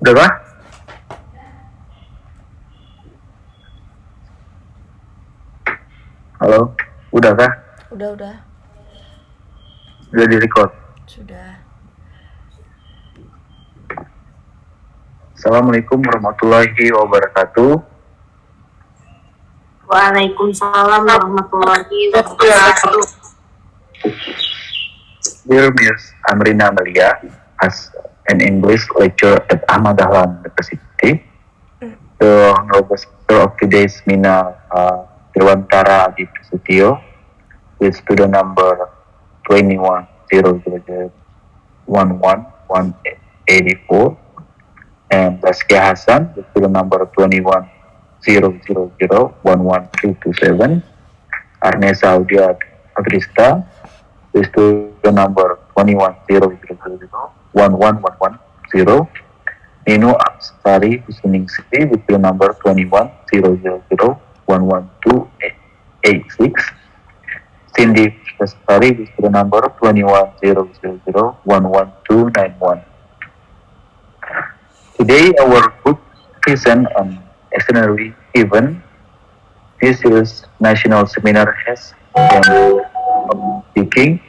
Udah kah? Halo, udah kah? Udah. Udah di record. Sudah. Assalamualaikum warahmatullahi wabarakatuh. Waalaikumsalam warahmatullahi wabarakatuh. Dear Miss Amrina Amalia, as an English lecturer at Ahmad Dahlan University, the honorable speaker of today's seminar, Dewantara Adi Prasetyo, with student number 21001184, and Zaskia Hassan, with student number 2100112227, Arnesa Audia Agrista, with student number 21001110, Nino Absari Husningsi, with student number 21001126, Cindy Bestari, with student number 2100111291. Today, our group present an extraordinary event. This year's national seminar has been speaking.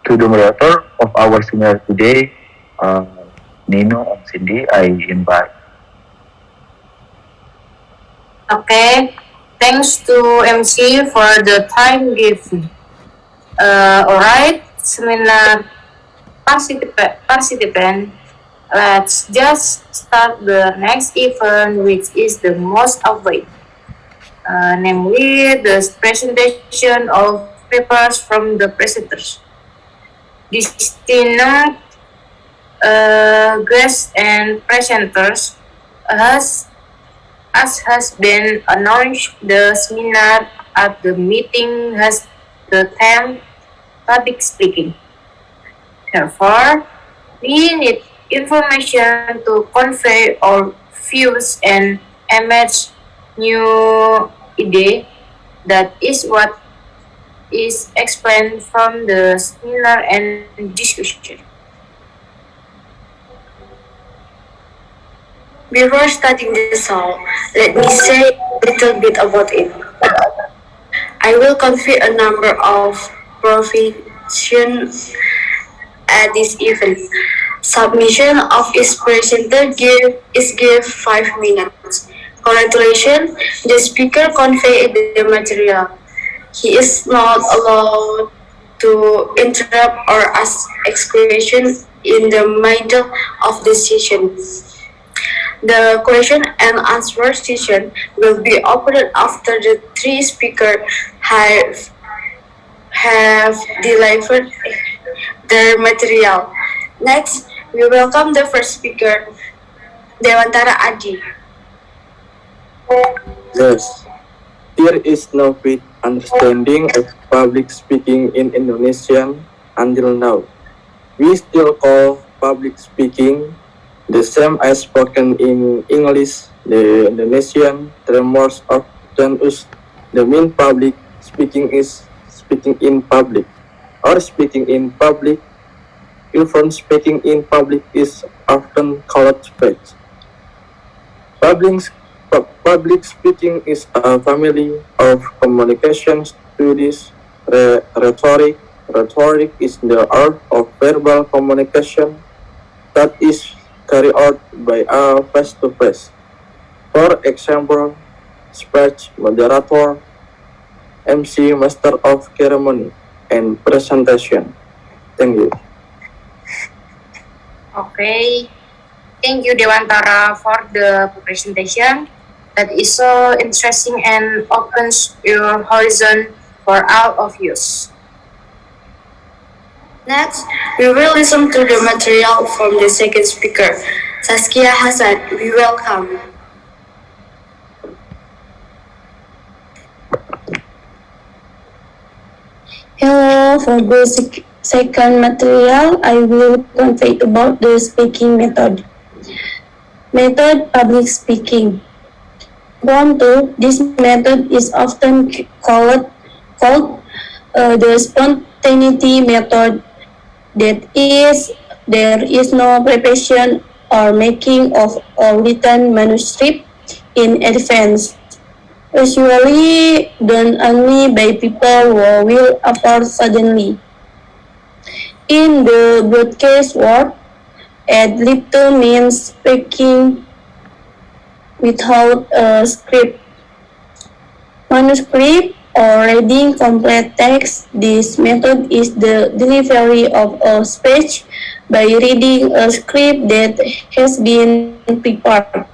To the moderator of our seminar today, Nino and Cindy, I invite. Okay, thanks to MC for the time given. Alright, seminar participant, let's just start the next event, which is the most awaited, namely the presentation of papers from the presenters. Distinguished guests and presenters, as has been announced, the seminar at the meeting has the theme public speaking. Therefore, we need information to convey our views and emerge new idea. That is what is explained from the seminar and discussion. Before starting the song, let me say a little bit about it. I will convey a number of provisions at this event. Submission of each presenter is give 5 minutes. Congratulations, the speaker conveyed the material. He is not allowed to interrupt or ask questions in the middle of the session. The question and answer session will be opened after the 3 speakers have delivered their material. Next, we welcome the first speaker, Dewantara Adi. Yes, there is no fit understanding of public speaking in Indonesian until now. We still call public speaking the same as spoken in English. The Indonesian terms often use the mean public speaking is speaking in public or speaking in public. Even speaking in public is often called speech. Public speaking is a family of communication studies. Rhetoric is the art of verbal communication that is carried out by a face-to-face. For example, speech moderator, MC, master of ceremony, and presentation. Thank you. Okay, thank you Dewantara for the presentation. That is so interesting and opens your horizon for all of you. Next, we will listen to the material from the second speaker, Zaskia Hassan. We welcome. Hello, for the second material, I will convey about the speaking method. Method public speaking. 1, 2. This method is often called the spontaneity method, that is, there is no preparation or making of a written manuscript in advance, usually done only by people who will appear suddenly. In the broadcast world, ad libitum means speaking without a script, manuscript, or reading complete text. This method is the delivery of a speech by reading a script that has been prepared.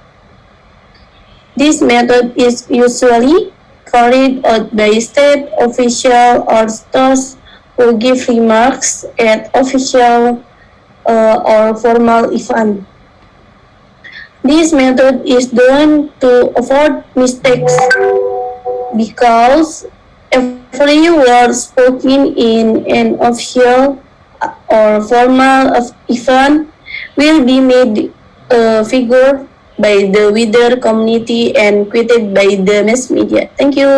This method is usually carried out by state officials or those who give remarks at official or formal event. This method is done to avoid mistakes because every word spoken in an official or formal event will be made a figure by the wider community and quoted by the mass media. Thank you.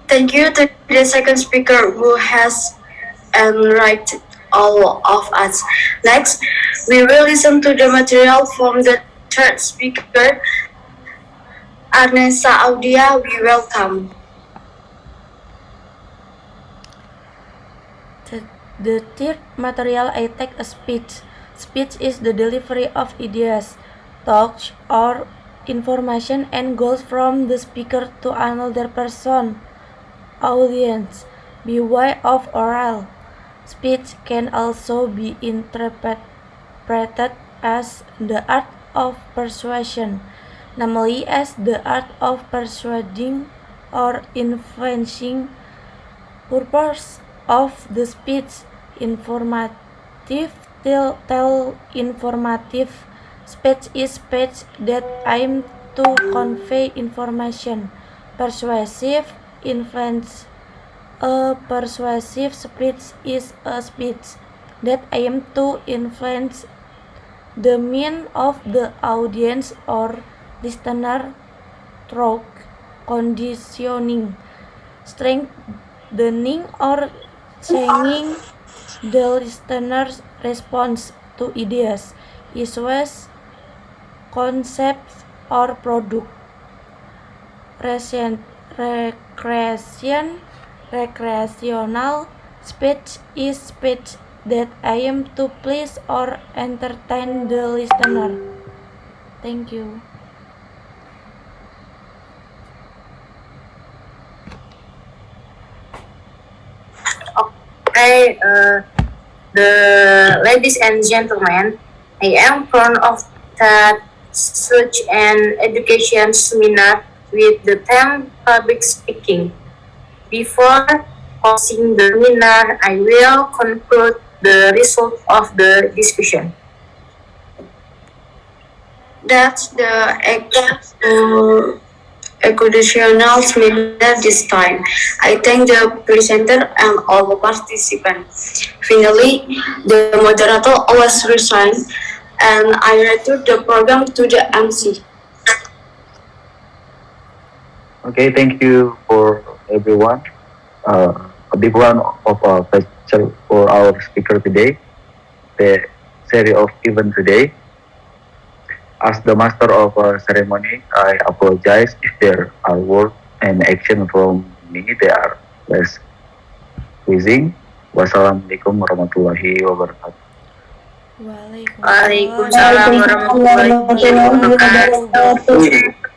Thank you to the second speaker who has enlightened all of us. Next, we will listen to the material from the third speaker, Arnesa Audia. We welcome. The third material I take a speech. Speech is the delivery of ideas, thoughts, or information and goals from the speaker to another person, audience, by way of oral. Speech can also be interpreted as the art of persuasion, namely as the art of persuading or influencing. Purpose of the speech: informative. Informative speech is speech that aims to convey information. Persuasive influence. A persuasive speech is a speech that aims to influence the mind of the audience or listener through conditioning, strengthening, or changing the listener's response to ideas, issues, concepts, or product. Recreational speech is speech that aims to please or entertain the listener. Thank you. Okay, the ladies and gentlemen, I am proud of that such an education seminar with the theme public speaking. Before closing the seminar, I will conclude the result of the discussion. That's the educational seminar this time. I thank the presenter and all the participants. Finally, the moderator always resigns and I return the program to the MC. Okay, thank you for everyone. A big one of our pleasure for our speaker today, the series of event today. As the master of ceremony, I apologize if there are words and action from me that are less pleasing. Wassalamualaikum warahmatullahi wabarakatuh. Waalaikumsalam warahmatullahi wabarakatuh.